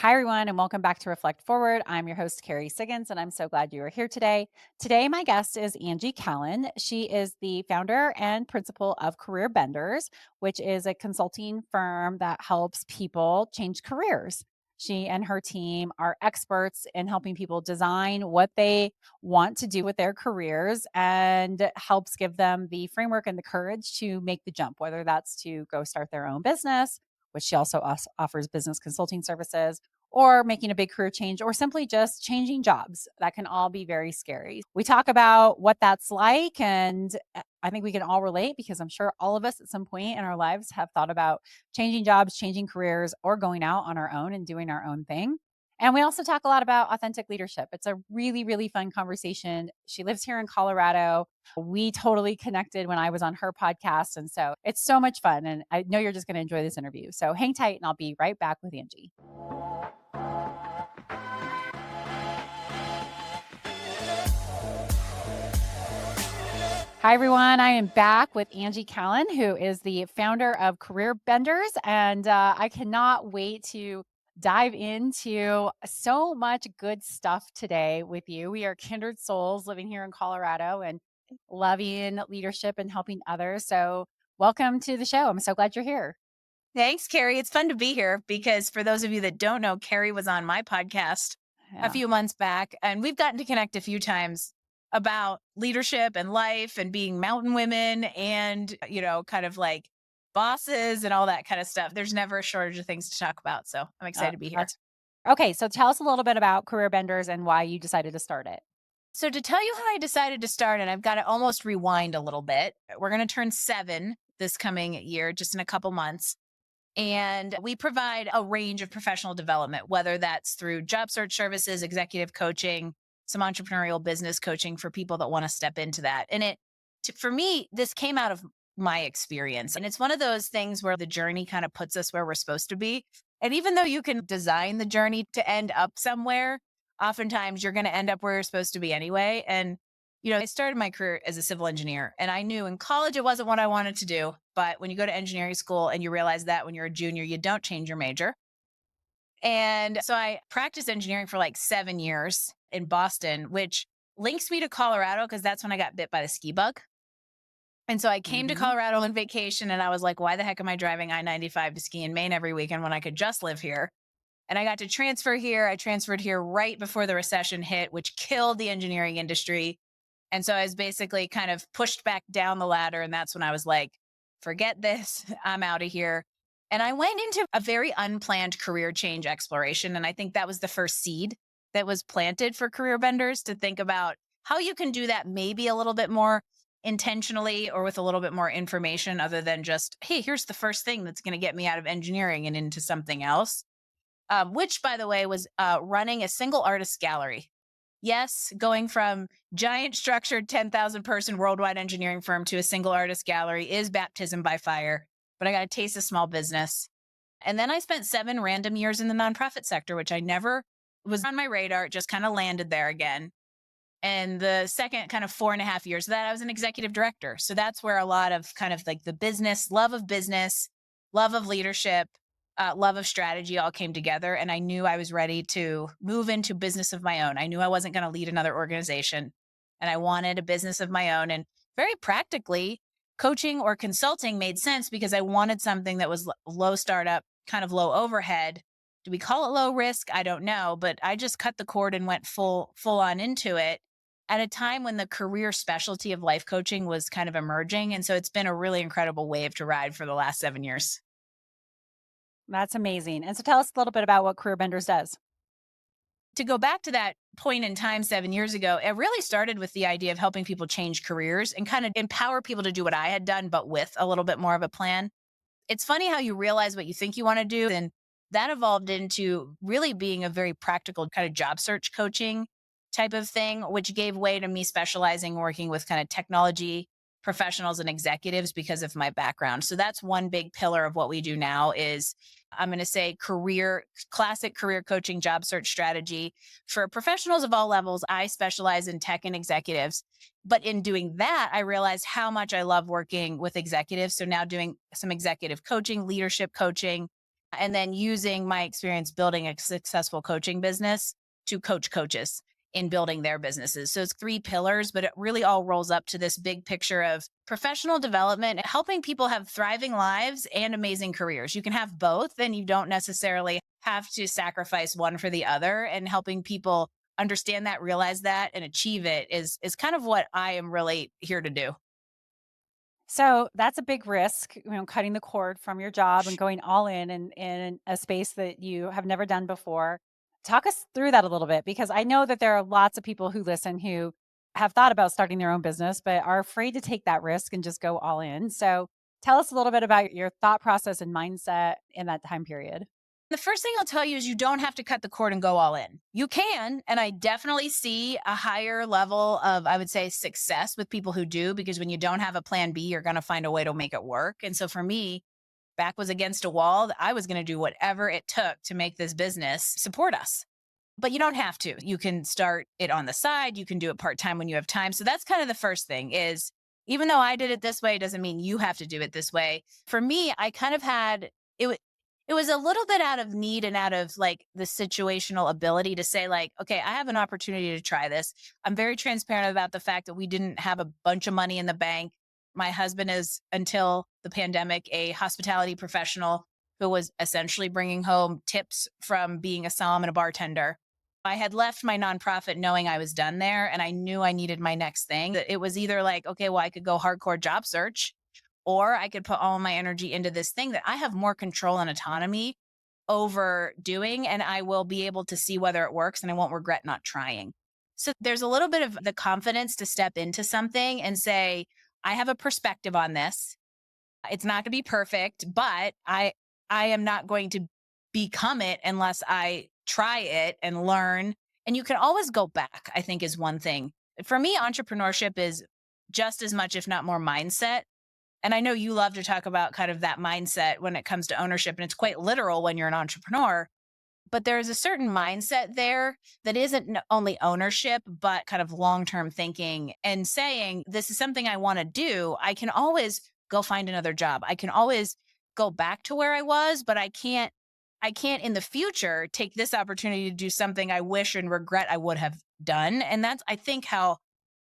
Hi, everyone, and welcome back to Reflect Forward. I'm your host, Kerry Siggins, and I'm so glad you are here today. Today, my guest is Angie Callen. She is the founder and principal of Career Benders, which is a consulting firm that helps people change careers. She and her team are experts in helping people design what they want to do with their careers and helps give them the framework and the courage to make the jump, whether that's to go start their own business, which she also offers business consulting services, or making a big career change, or simply just changing jobs. That can all be very scary. We talk about what that's like, and I think we can all relate because I'm sure all of us at some point in our lives have thought about changing jobs, changing careers, or going out on our own and doing our own thing. And we also talk a lot about authentic leadership. It's a really, really fun conversation. She lives here in Colorado. We totally connected when I was on her podcast. And so it's so much fun. And I know you're just going to enjoy this interview. So hang tight and I'll be right back with Angie. Hi, everyone. I am back with Angie Callen, who is the founder of Career Benders. And I cannot wait to dive into so much good stuff today with you. We are kindred souls living here in Colorado and loving leadership and helping others. So, welcome to the show. I'm so glad you're here. Thanks, Carrie. It's fun to be here because for those of you that don't know, Carrie was on my podcast a Yeah. few months back, and we've gotten to connect a few times about leadership and life and being mountain women and, kind of like bosses and all that kind of stuff. There's never a shortage of things to talk about. So I'm excited to be here. That's okay. So, tell us a little bit about Career Benders and why you decided to start it. So, to tell you how I decided to start, and I've got to almost rewind a little bit, we're going to turn 7 this coming year, just in a couple months. And we provide a range of professional development, whether that's through job search services, executive coaching, some entrepreneurial business coaching for people that want to step into that. And for me, this came out of my experience. And it's one of those things where the journey kind of puts us where we're supposed to be. And even though you can design the journey to end up somewhere, oftentimes you're going to end up where you're supposed to be anyway. And I started my career as a civil engineer, and I knew in college it wasn't what I wanted to do. But when you go to engineering school and you realize that when you're a junior, you don't change your major. And so I practiced engineering for like 7 years in Boston, which links me to Colorado because that's when I got bit by the ski bug. And so I came to Hmm. Colorado on vacation and I was like, why the heck am I driving I-95 to ski in Maine every weekend when I could just live here? And I got to transfer here. I transferred here right before the recession hit, which killed the engineering industry. And so I was basically kind of pushed back down the ladder. And that's when I was like, forget this, I'm out of here. And I went into a very unplanned career change exploration. And I think that was the first seed that was planted for career benders to think about how you can do that maybe a little bit more intentionally or with a little bit more information other than just, hey, here's the first thing that's going to get me out of engineering and into something else. Which, by the way, was running a single artist gallery. Yes, going from giant structured 10,000 person worldwide engineering firm to a single artist gallery is baptism by fire, but I got a taste of small business. And then I spent 7 random years in the nonprofit sector, which I never was on my radar. It just kind of landed there again. And the second kind of 4.5 years of that, I was an executive director. So that's where a lot of kind of like the business, love of leadership, love of strategy all came together. And I knew I was ready to move into business of my own. I knew I wasn't going to lead another organization and I wanted a business of my own. And very practically, coaching or consulting made sense because I wanted something that was low startup, kind of low overhead. Do we call it low risk? I don't know, but I just cut the cord and went full on into it at a time when the career specialty of life coaching was kind of emerging. And so it's been a really incredible wave to ride for the last 7 years. That's amazing. And so, tell us a little bit about what Career Benders does. To go back to that point in time 7 years ago, it really started with the idea of helping people change careers and kind of empower people to do what I had done, but with a little bit more of a plan. It's funny how you realize what you think you want to do. And that evolved into really being a very practical kind of job search coaching type of thing, which gave way to me specializing working with kind of technology professionals and executives because of my background. So that's one big pillar of what we do now is I'm going to say classic career coaching job search strategy for professionals of all levels. I specialize in tech and executives. But in doing that, I realized how much I love working with executives. So now doing some executive coaching, leadership coaching, and then using my experience building a successful coaching business to coach coaches in building their businesses. So it's three pillars, but it really all rolls up to this big picture of professional development, helping people have thriving lives and amazing careers. You can have both, and you don't necessarily have to sacrifice one for the other. And helping people understand that, realize that, and achieve it is kind of what I am really here to do. So that's a big risk, cutting the cord from your job and going all in a space that you have never done before. Talk us through that a little bit because I know that there are lots of people who listen who have thought about starting their own business, but are afraid to take that risk and just go all in. So tell us a little bit about your thought process and mindset in that time period. The first thing I'll tell you is you don't have to cut the cord and go all in. You can, and I definitely see a higher level of, I would say, success with people who do, because when you don't have a plan B, you're going to find a way to make it work. And so for me, back was against a wall. I was going to do whatever it took to make this business support us. But you don't have to. You can start it on the side. You can do it part-time when you have time. So that's kind of the first thing is, even though I did it this way, doesn't mean you have to do it this way. For me, I kind of had it wa- it was a little bit out of need and out of like the situational ability to say like, okay, I have an opportunity to try this. I'm very transparent about the fact that we didn't have a bunch of money in the bank. My husband is, until the pandemic, a hospitality professional who was essentially bringing home tips from being a somm and a bartender. I had left my nonprofit knowing I was done there, and I knew I needed my next thing. It was either like, okay, well, I could go hardcore job search, or I could put all my energy into this thing that I have more control and autonomy over doing, and I will be able to see whether it works and I won't regret not trying. So there's a little bit of the confidence to step into something and say, I have a perspective on this. It's not going to be perfect, but I am not going to become it unless I try it and learn. And you can always go back, I think is one thing. For me, entrepreneurship is just as much, if not more, mindset. And I know you love to talk about kind of that mindset when it comes to ownership, and it's quite literal when you're an entrepreneur. But there's a certain mindset there that isn't only ownership, but kind of long term thinking and saying, this is something I want to do. I can always go find another job. I can always go back to where I was, but I can't in the future take this opportunity to do something I wish and regret I would have done. And that's, I think, how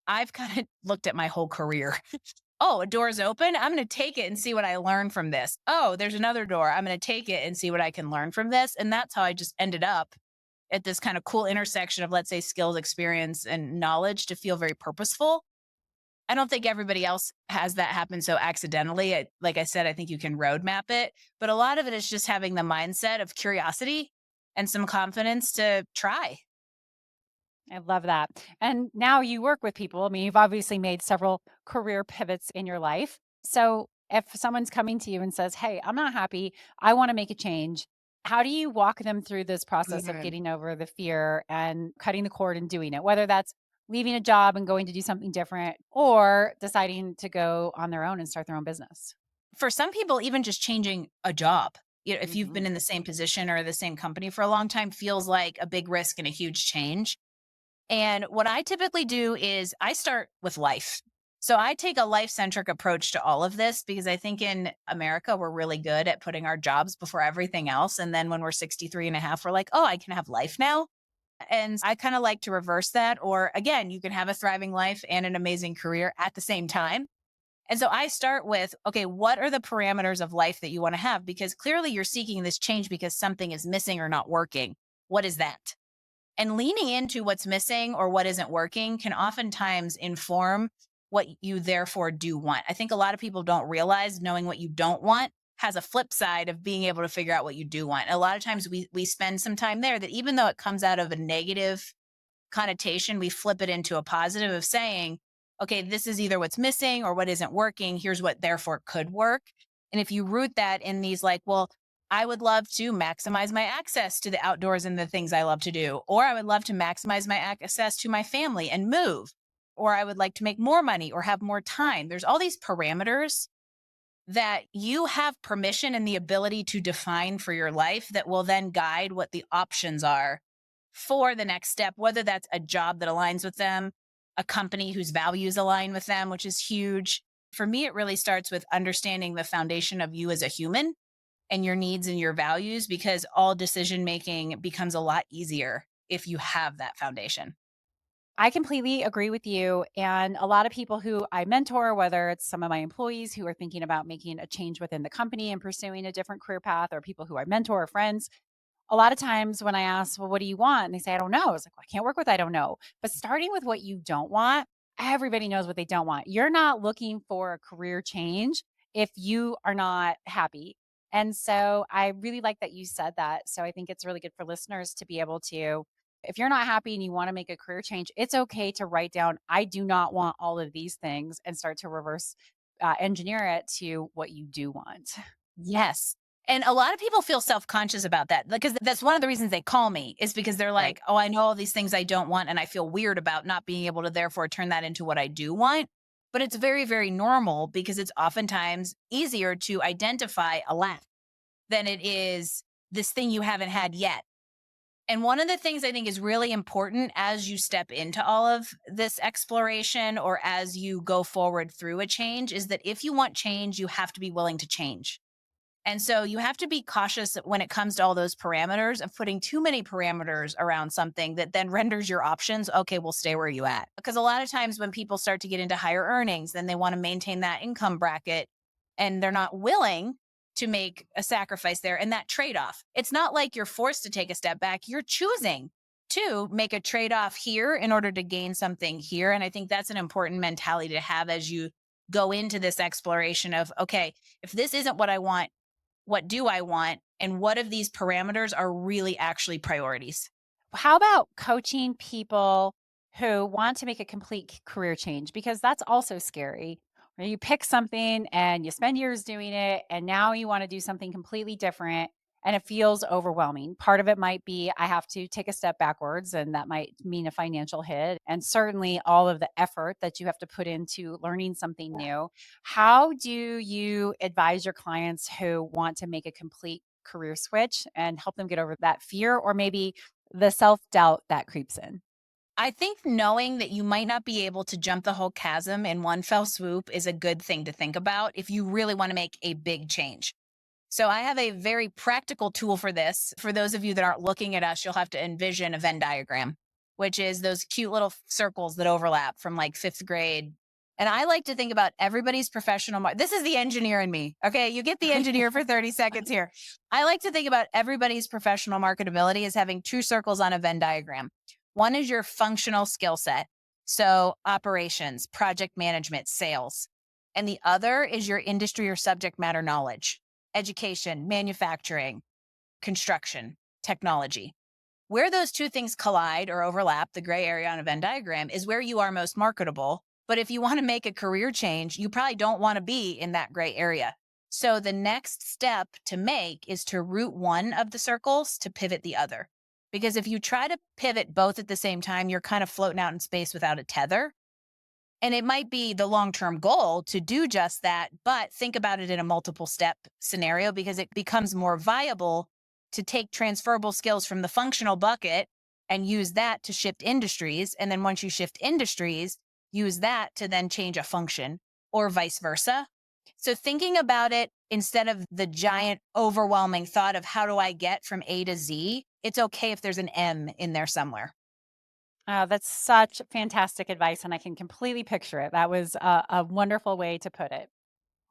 I've kind of looked at my whole career. Oh, a door is open. I'm going to take it and see what I learn from this. Oh, there's another door. I'm going to take it and see what I can learn from this. And that's how I just ended up at this kind of cool intersection of, let's say, skills, experience, and knowledge to feel very purposeful. I don't think everybody else has that happen so accidentally. Like I said, I think you can roadmap it, but a lot of it is just having the mindset of curiosity and some confidence to try. I love that. And now you work with people. I mean, you've obviously made several career pivots in your life. So if someone's coming to you and says, "Hey, I'm not happy. I want to make a change." How do you walk them through this process of Mhm. getting over the fear and cutting the cord and doing it? Whether that's leaving a job and going to do something different or deciding to go on their own and start their own business. For some people, even just changing a job, if you've Mhm. been in the same position or the same company for a long time, feels like a big risk and a huge change. And what I typically do is I start with life. So I take a life centric approach to all of this because I think in America, we're really good at putting our jobs before everything else. And then when we're 63 and a half, we're like, oh, I can have life now. And I kind of like to reverse that. Or again, you can have a thriving life and an amazing career at the same time. And so I start with, okay, what are the parameters of life that you want to have? Because clearly you're seeking this change because something is missing or not working. What is that? And leaning into what's missing or what isn't working can oftentimes inform what you therefore do want. I think a lot of people don't realize knowing what you don't want has a flip side of being able to figure out what you do want. A lot of times we spend some time there that even though it comes out of a negative connotation, we flip it into a positive of saying, okay, this is either what's missing or what isn't working. Here's what therefore could work. And if you root that in these, like, well, I would love to maximize my access to the outdoors and the things I love to do, or I would love to maximize my access to my family and move, or I would like to make more money or have more time. There's all these parameters that you have permission and the ability to define for your life that will then guide what the options are for the next step, whether that's a job that aligns with them, a company whose values align with them, which is huge. For me, it really starts with understanding the foundation of you as a human and your needs and your values, because all decision making becomes a lot easier if you have that foundation. I completely agree with you. And a lot of people who I mentor, whether it's some of my employees who are thinking about making a change within the company and pursuing a different career path, or people who I mentor or friends, a lot of times when I ask, well, what do you want? And they say, I don't know. I was like, well, I can't work with I don't know. But starting with what you don't want, everybody knows what they don't want. You're not looking for a career change if you are not happy. And so I really like that you said that. So I think it's really good for listeners to be able to, if you're not happy and you want to make a career change, it's okay to write down, I do not want all of these things and start to reverse engineer it to what you do want. Yes. And a lot of people feel self-conscious about that, because that's one of the reasons they call me, is because they're Right. like, "Oh, I know all these things I don't want, and I feel weird about not being able to therefore turn that into what I do want." But it's very, very normal, because it's oftentimes easier to identify a lack than it is this thing you haven't had yet. And one of the things I think is really important as you step into all of this exploration, or as you go forward through a change, is that if you want change, you have to be willing to change. And so you have to be cautious when it comes to all those parameters of putting too many parameters around something that then renders your options, okay, we'll stay where you at. Because a lot of times when people start to get into higher earnings, then they want to maintain that income bracket, and they're not willing to make a sacrifice there and that trade off. It's not like you're forced to take a step back. You're choosing to make a trade off here in order to gain something here. And I think that's an important mentality to have as you go into this exploration of, okay, if this isn't what I want, what do I want? And what of these parameters are really actually priorities? How about coaching people who want to make a complete career change? Because that's also scary. Where you pick something and you spend years doing it, and now you want to do something completely different and it feels overwhelming. Part of it might be I have to take a step backwards, and that might mean a financial hit. And certainly all of the effort that you have to put into learning something new. How do you advise your clients who want to make a complete career switch and help them get over that fear, or maybe the self-doubt that creeps in? I think knowing that you might not be able to jump the whole chasm in one fell swoop is a good thing to think about if you really want to make a big change. So, I have a very practical tool for this. For those of you that aren't looking at us, you'll have to envision a Venn diagram, which is those cute little circles that overlap from like fifth grade. And I like to think about everybody's this is the engineer in me. Okay. You get the engineer for 30 seconds here. I like to think about everybody's professional marketability as having two circles on a Venn diagram. One is your functional skill set. So, operations, project management, sales. And the other is your industry or subject matter knowledge, education, manufacturing, construction, technology. Where those two things collide or overlap, the gray area on a Venn diagram, is where you are most marketable. But if you want to make a career change, you probably don't want to be in that gray area. So the next step to make is to root one of the circles to pivot the other. Because if you try to pivot both at the same time, you're kind of floating out in space without a tether. And it might be the long term goal to do just that, but think about it in a multiple step scenario, because it becomes more viable to take transferable skills from the functional bucket and use that to shift industries. And then once you shift industries, use that to then change a function, or vice versa. So thinking about it instead of the giant overwhelming thought of how do I get from A to Z, it's okay if there's an M in there somewhere. Oh, that's such fantastic advice, and I can completely picture it. That was a wonderful way to put it.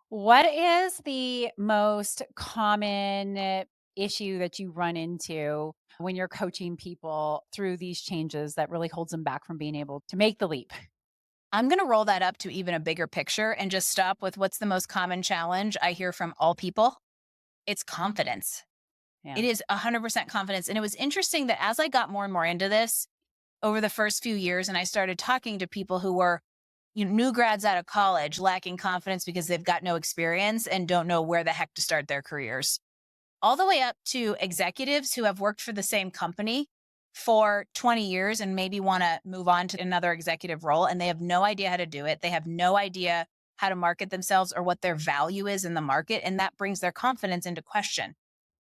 What is the most common issue that you run into when you're coaching people through these changes that really holds them back from being able to make the leap? I'm going to roll that up to even a bigger picture and just stop with what's the most common challenge I hear from all people. It's confidence. Yeah. It is 100% confidence. And it was interesting that as I got more and more into this over the first few years, and I started talking to people who were new grads out of college, lacking confidence because they've got no experience and don't know where the heck to start their careers, all the way up to executives who have worked for the same company for 20 years and maybe want to move on to another executive role, and they have no idea how to do it. They have no idea how to market themselves or what their value is in the market. And that brings their confidence into question.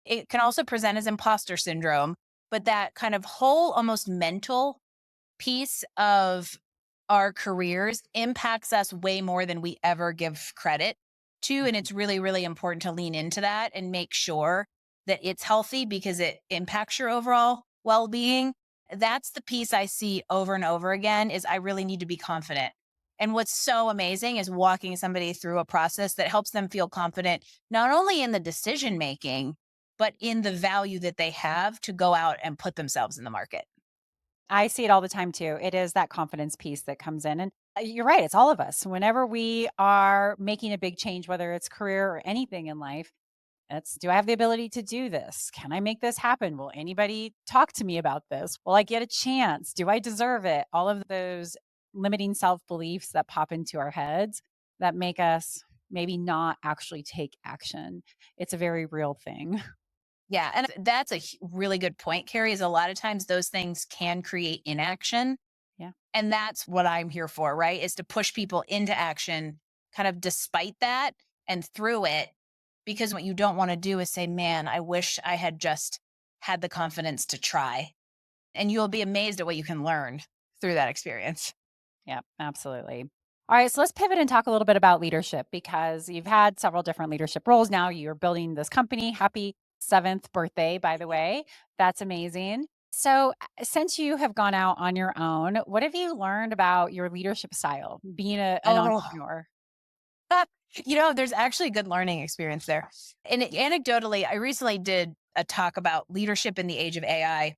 It can also present as imposter syndrome, but that kind of whole almost mental piece of our careers impacts us way more than we ever give credit. too. And Mhm. it's really, really important to lean into that and make sure that it's healthy because it impacts your overall well being. That's the piece I see over and over again is I really need to be confident. And what's so amazing is walking somebody through a process that helps them feel confident, not only in the decision making, but in the value that they have to go out and put themselves in the market. I see it all the time too. It is that confidence piece that comes in. And you're right, it's all of us. Whenever we are making a big change, whether it's career or anything in life, it's do I have the ability to do this? Can I make this happen? Will anybody talk to me about this? Will I get a chance? Do I deserve it? All of those limiting self beliefs that pop into our heads that make us maybe not actually take action. It's a very real thing. Yeah, and that's a really good point, Carrie, is a lot of times those things can create inaction. Yeah. And that's what I'm here for, right? Is to push people into action kind of despite that and through it. Because what you don't want to do is say, man, I wish I had just had the confidence to try. And you'll be amazed at what you can learn through that experience. Yeah, absolutely. All right, so let's pivot and talk a little bit about leadership because you've had several different leadership roles now. You're building this company. Happy seventh birthday, by the way. That's amazing. So, since you have gone out on your own, what have you learned about your leadership style, being an Oh, entrepreneur? there's actually a good learning experience there. And anecdotally, I recently did a talk about leadership in the age of AI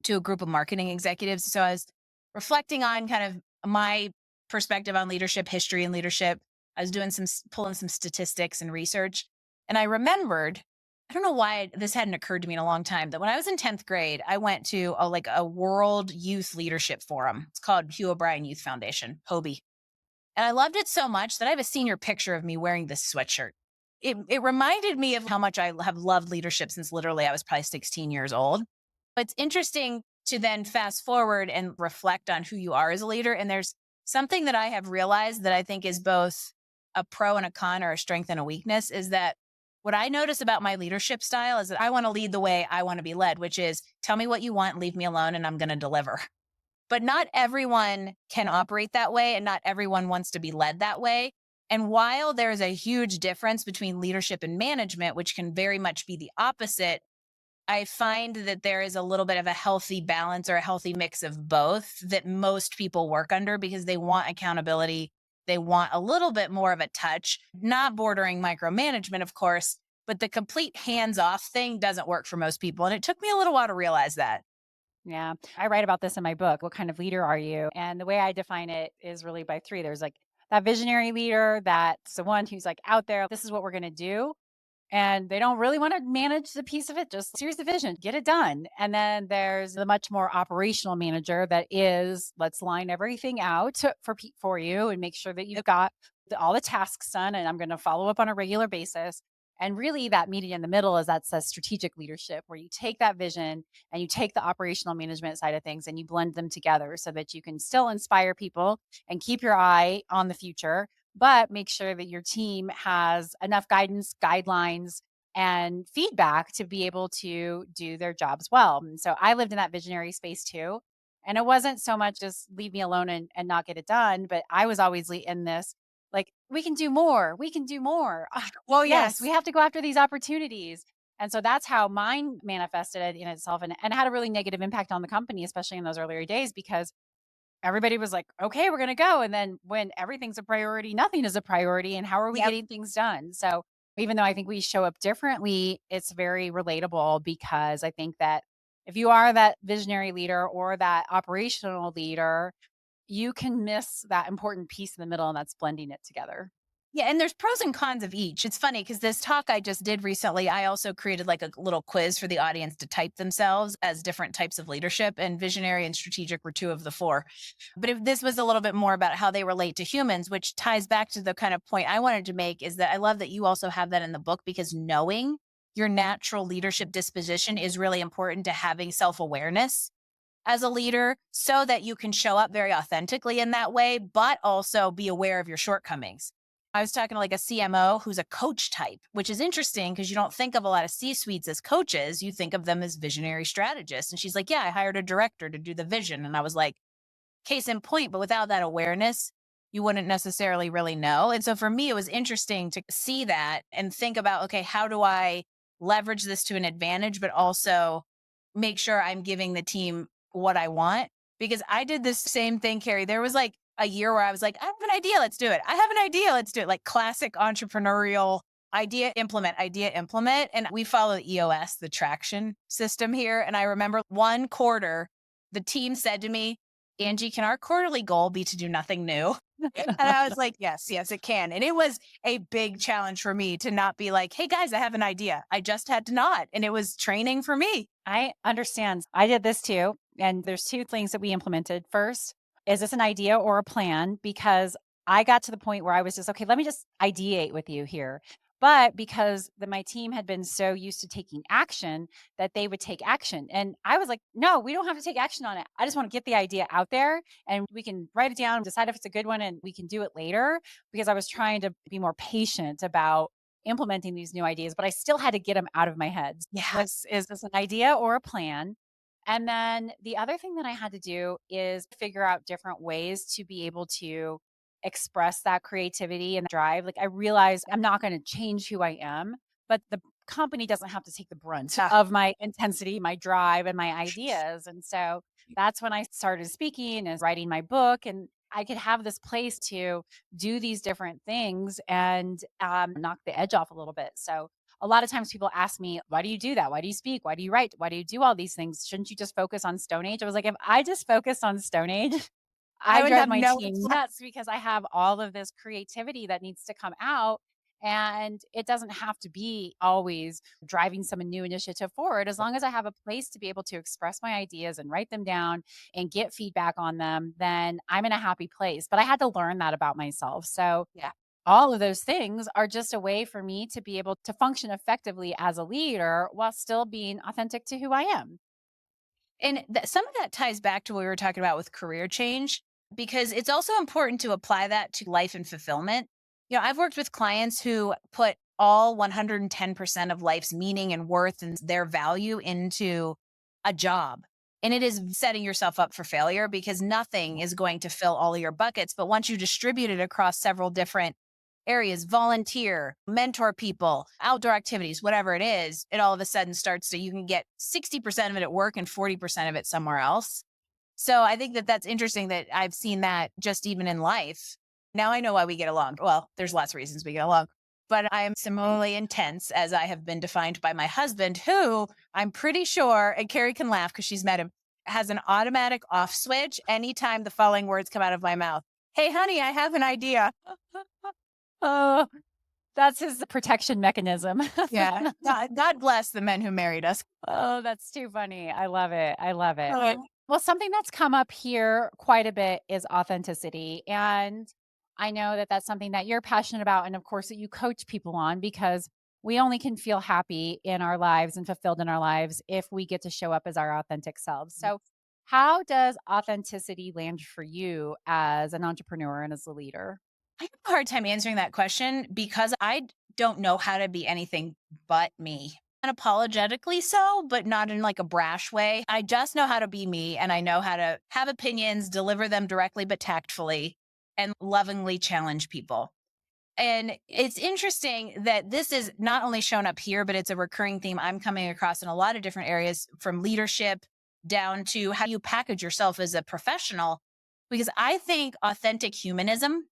to a group of marketing executives. So I was reflecting on kind of my perspective on leadership, history and leadership. I was doing pulling some statistics and research. And I remembered, I don't know why this hadn't occurred to me in a long time, that when I was in 10th grade, I went to a world youth leadership forum. It's called Hugh O'Brien Youth Foundation, HOBie. And I loved it so much that I have a senior picture of me wearing this sweatshirt. It reminded me of how much I have loved leadership since literally I was probably 16 years old. But it's interesting to then fast forward and reflect on who you are as a leader. And there's something that I have realized that I think is both a pro and a con or a strength and a weakness is that what I notice about my leadership style is that I want to lead the way I want to be led, which is tell me what you want, leave me alone, and I'm going to deliver. But not everyone can operate that way, and not everyone wants to be led that way. And while there is a huge difference between leadership and management, which can very much be the opposite, I find that there is a little bit of a healthy balance or a healthy mix of both that most people work under because they want accountability. They want a little bit more of a touch, not bordering micromanagement, of course, but the complete hands off thing doesn't work for most people. And it took me a little while to realize that. Yeah. I write about this in my book. What kind of leader are you? And the way I define it is really by three. There's like that visionary leader, that's the one who's like out there, this is what we're going to do. And they don't really want to manage the piece of it. Just here's the vision, get it done. And then there's the much more operational manager that is, let's line everything out for you and make sure that you've got all the tasks done. And I'm going to follow up on a regular basis. And really, that meeting in the middle is that's a strategic leadership where you take that vision and you take the operational management side of things and you blend them together so that you can still inspire people and keep your eye on the future, but make sure that your team has enough guidance, guidelines, and feedback to be able to do their jobs well. And so I lived in that visionary space too. And it wasn't so much just leave me alone and not get it done, but I was always in this like, we can do more. We can do more. Ah, Well, yes, we yes. have to go after these opportunities. And so that's how mine manifested it in itself and had a really negative impact on the company, especially in those earlier days, because everybody was like, okay, we're going to go. And then when everything's a priority, nothing is a priority. And how are we Yep. getting things done? So even though I think we show up differently, it's very relatable because I think that if you are that visionary leader or that operational leader, you can miss that important piece in the middle and that's blending it together. Yeah, and there's pros and cons of each. It's funny because this talk I just did recently, I also created like a little quiz for the audience to type themselves as different types of leadership, and visionary and strategic were two of the four. But if this was a little bit more about how they relate to humans, which ties back to the kind of point I wanted to make, is that I love that you also have that in the book because knowing your natural leadership disposition is really important to having self awareness as a leader so that you can show up very authentically in that way, but also be aware of your shortcomings. I was talking to like a CMO who's a coach type, which is interesting because you don't think of a lot of C suites as coaches. You think of them as visionary strategists. And she's like, yeah, I hired a director to do the vision. And I was like, case in point, but without that awareness, you wouldn't necessarily really know. And so for me, it was interesting to see that and think about, okay, how do I leverage this to an advantage, but also make sure I'm giving the team what I want? Because I did this same thing, Carrie. There was like a year where I was like, I have an idea, let's do it. I have an idea, let's do it. Like classic entrepreneurial idea, implement, idea, implement. And we follow the EOS, the traction system here. And I remember one quarter, the team said to me, Angie, can our quarterly goal be to do nothing new? And I was like, yes, yes, it can. And it was a big challenge for me to not be like, hey guys, I have an idea. I just had to not. And it was training for me. I understand. I did this too. And there's two things that we implemented. First, is this an idea or a plan? Because I got to the point where I was just, okay, let me just ideate with you here. But because my team had been so used to taking action that they would take action. And I was like, no, we don't have to take action on it. I just want to get the idea out there and we can write it down, decide if it's a good one, and we can do it later. Because I was trying to be more patient about implementing these new ideas, but I still had to get them out of my head. Like, Yes. is this an idea or a plan? And then the other thing that I had to do is figure out different ways to be able to express that creativity and drive. Like, I realized I'm not going to change who I am, but the company doesn't have to take the brunt Ah, of my intensity, my drive, and my ideas. And so that's when I started speaking and writing my book. And I could have this place to do these different things and knock the edge off a little bit. So a lot of times people ask me, why do you do that? Why do you speak? Why do you write? Why do you do all these things? Shouldn't you just focus on Stone Age? I was like, if I just focused on Stone Age, I I would drive have my no team nuts because I have all of this creativity that needs to come out. And it doesn't have to be always driving some new initiative forward. As long as I have a place to be able to express my ideas and write them down and get feedback on them, then I'm in a happy place. But I had to learn that about myself. So yeah. all of those things are just a way for me to be able to function effectively as a leader while still being authentic to who I am. And some of that ties back to what we were talking about with career change, because it's also important to apply that to life and fulfillment. You know, I've worked with clients who put all 110% of life's meaning and worth and their value into a job. And it is setting yourself up for failure because nothing is going to fill all of your buckets. But once you distribute it across several different areas, volunteer, mentor people, outdoor activities, whatever it is, it all of a sudden starts to, you can get 60% of it at work and 40% of it somewhere else. So I think that that's interesting that I've seen that just even in life. Now I know why we get along. Well, there's lots of reasons we get along, but I am similarly intense as I have been defined by my husband, who I'm pretty sure, and Carrie can laugh because she's met him, has an automatic off switch anytime the following words come out of my mouth. Hey, honey, I have an idea. Oh, that's his protection mechanism. Yeah. God bless the men who married us. Oh, that's too funny. I love it. I love it. Uh, Well, something that's come up here quite a bit is authenticity. And I know that that's something that you're passionate about. And of course, that you coach people on because we only can feel happy in our lives and fulfilled in our lives if we get to show up as our authentic selves. So, how does authenticity land for you as an entrepreneur and as a leader? I have a hard time answering that question because don't know how to be anything but me. Unapologetically so, but not in like a brash way. I just know how to be me and I know how to have opinions, deliver them directly but tactfully, and lovingly challenge people. And it's interesting that this is not only shown up here, but it's a recurring theme I'm coming across in a lot of different areas from leadership down to how you package yourself as a professional. Because I think authentic humanism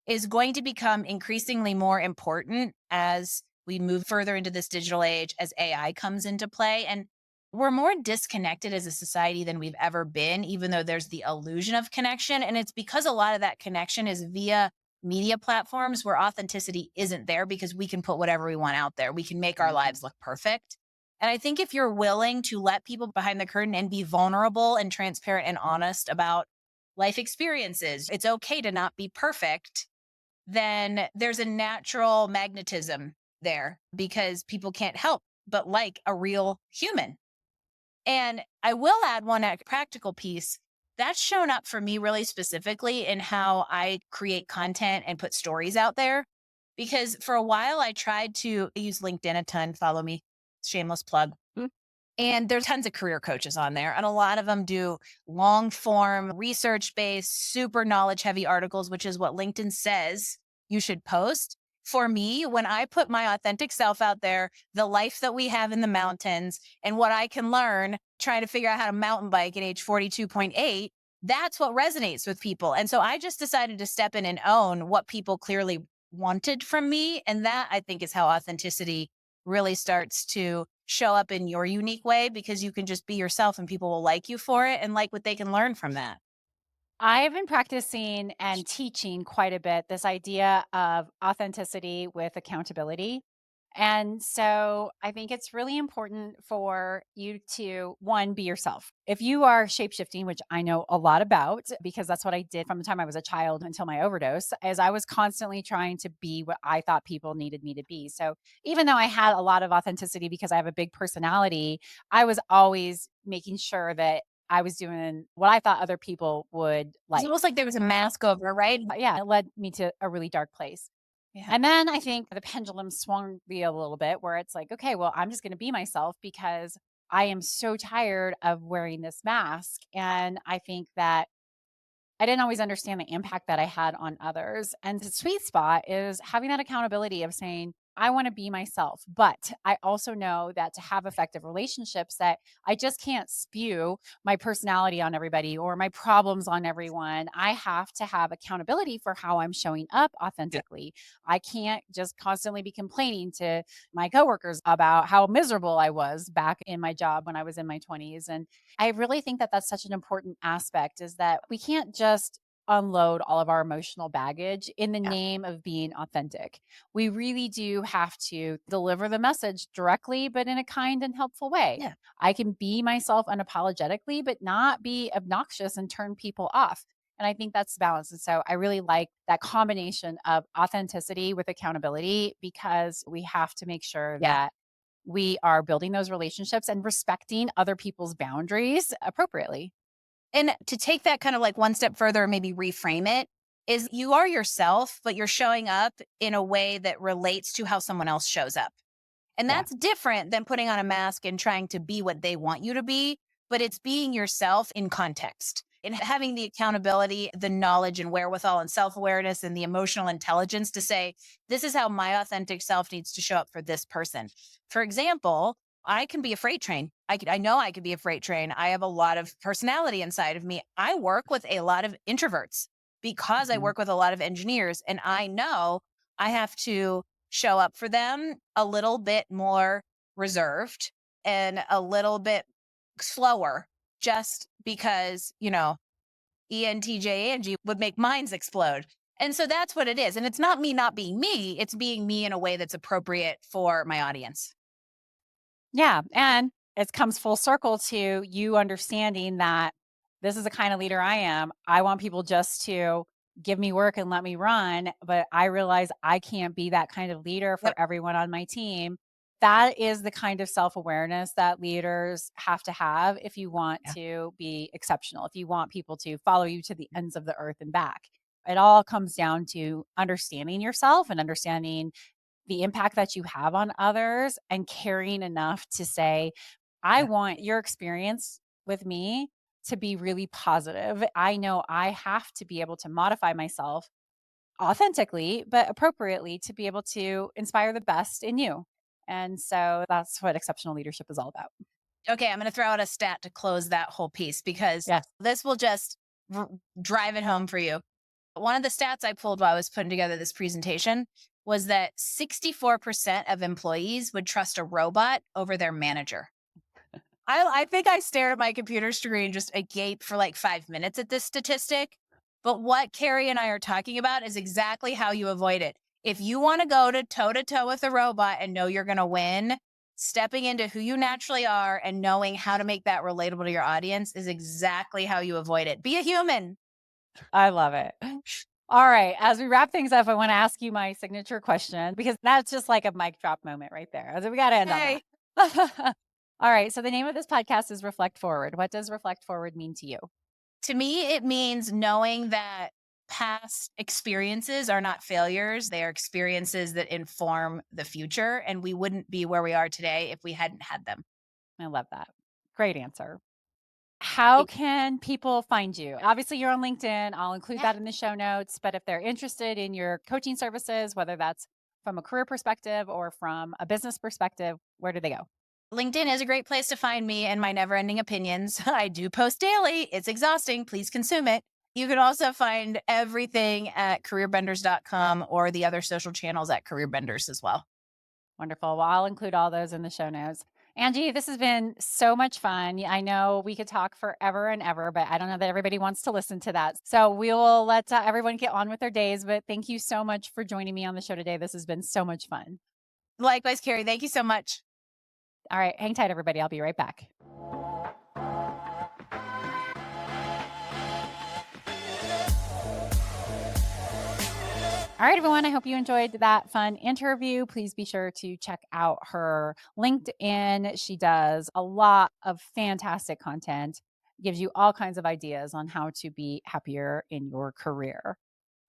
is going to become increasingly more important as we move further into this digital age, as AI comes into play. And we're more disconnected as a society than we've ever been, even though there's the illusion of connection. And it's because a lot of that connection is via media platforms where authenticity isn't there because we can put whatever we want out there. We can make our lives look perfect. And I think if you're willing to let people behind the curtain and be vulnerable and transparent and honest about life experiences, it's okay to not be perfect, then there's a natural magnetism there because people can't help but like a real human. And I will add one practical piece that's shown up for me really specifically in how I create content and put stories out there. Because for a while, I tried to use LinkedIn a ton, follow me, shameless plug. And there's tons of career coaches on there, and a lot of them do long form, research based, super knowledge heavy articles, which is what LinkedIn says you should post. For me, when I put my authentic self out there, the life that we have in the mountains and what I can learn trying to figure out how to mountain bike at age 42.8, that's what resonates with people. And so I just decided to step in and own what people clearly wanted from me. And that I think is how authenticity really starts to show up in your unique way, because you can just be yourself and people will like you for it and like what they can learn from that. I've been practicing and teaching quite a bit this idea of authenticity with accountability. And so I think it's really important for you to, one, be yourself. If you are shape shifting, which I know a lot about because that's what I did from the time I was a child until my overdose, as I was constantly trying to be what I thought people needed me to be. So even though I had a lot of authenticity because I have a big personality, I was always making sure that I was doing what I thought other people would It's like. almost like there was a mask over, right? Yeah, it led me to a really dark place. Yeah. And then I think the pendulum swung me a little bit where it's like, okay, well, I'm just going to be myself because I am so tired of wearing this mask. And I think that I didn't always understand the impact that I had on others. And the sweet spot is having that accountability of saying, I want to be myself, but I also know that to have effective relationships that I just can't spew my personality on everybody or my problems on everyone. I have to have accountability for how I'm showing up Yeah. authentically. I can't just constantly be complaining to my coworkers about how miserable I was back in my job when I was in my 20s. And I really think that that's such an important aspect is that we can't just unload all of our emotional baggage in the Yeah. name of being authentic. We really do have to deliver the message directly, but in a kind and helpful way. Yeah. I can be myself unapologetically, but not be obnoxious and turn people off. And I think that's balance. And so I really like that combination of authenticity with accountability because we have to make sure Yeah. that we are building those relationships and respecting other people's boundaries appropriately. And to take that kind of like one step further, and maybe reframe it, is you are yourself, but you're showing up in a way that relates to how someone else shows up. And Yeah. that's different than putting on a mask and trying to be what they want you to be, but it's being yourself in context and having the accountability, the knowledge and wherewithal and self awareness and the emotional intelligence to say, this is how my authentic self needs to show up for this person. For example, I can be a freight train. I know I could be a freight train. I have a lot of personality inside of me. I work with a lot of introverts because I Mhm. work with a lot of engineers, and I know I have to show up for them a little bit more reserved and a little bit slower just because, ENTJ Angie would make minds explode. And so that's what it is. And it's not me not being me, it's being me in a way that's appropriate for my audience. Yeah, and it comes full circle to you understanding that this is the kind of leader I am. I want people just to give me work and let me run, but I realize I can't be that kind of leader for Yep. everyone on my team. That is the kind of self-awareness that leaders have to have if you want Yeah. to be exceptional, if you want people to follow you to the ends of the earth and back. It all comes down to understanding yourself and understanding the impact that you have on others and caring enough to say, I Yeah. want your experience with me to be really positive. I know I have to be able to modify myself authentically, but appropriately to be able to inspire the best in you. And so that's what exceptional leadership is all about. Okay, I'm going to throw out a stat to close that whole piece because Yes. this will just r- drive it home for you. One of the stats I pulled while I was putting together this presentation was that 64% of employees would trust a robot over their manager. I think I stared at my computer screen just agape for like 5 minutes at this statistic. But what Carrie and I are talking about is exactly how you avoid it. If you want to go to toe with a robot and know you're going to win, stepping into who you naturally are and knowing how to make that relatable to your audience is exactly how you avoid it. Be a human. I love it. All right. As we wrap things up, I want to ask you my signature question because that's just like a mic drop moment right there. So we got to end on Hey, that. All right. So the name of this podcast is Reflect Forward. What does Reflect Forward mean to you? to me, it means knowing that past experiences are not failures. They are experiences that inform the future. And we wouldn't be where we are today if we hadn't had them. I love that. Great answer. How Thank can people find you? Obviously, you're on LinkedIn. I'll include Yeah. that in the show notes. But if they're interested in your coaching services, whether that's from a career perspective or from a business perspective, where do they go? LinkedIn is a great place to find me and my never ending opinions. I do post daily. It's exhausting. Please consume it. You can also find everything at careerbenders.com or the other social channels at careerbenders as well. Wonderful. Well, I'll include all those in the show notes. Angie, this has been so much fun. I know we could talk forever and ever, but I don't know that everybody wants to listen to that. So we will let everyone get on with their days. But thank you so much for joining me on the show today. This has been so much fun. Likewise, Carrie, thank you so much. All right. Hang tight, everybody. I'll be right back. All right, everyone. I hope you enjoyed that fun interview. Please be sure to check out her LinkedIn. She does a lot of fantastic content, gives you all kinds of ideas on how to be happier in your career.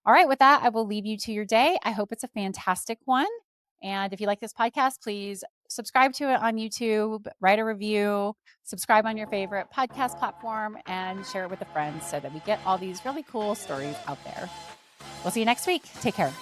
All right, with that, I will leave you to your day. I hope it's a fantastic one. And if you like this podcast, please subscribe to it on YouTube, write a review, subscribe on your favorite podcast platform, and share it with a friend so that we get all these really cool stories out there. We'll see you next week. Take care.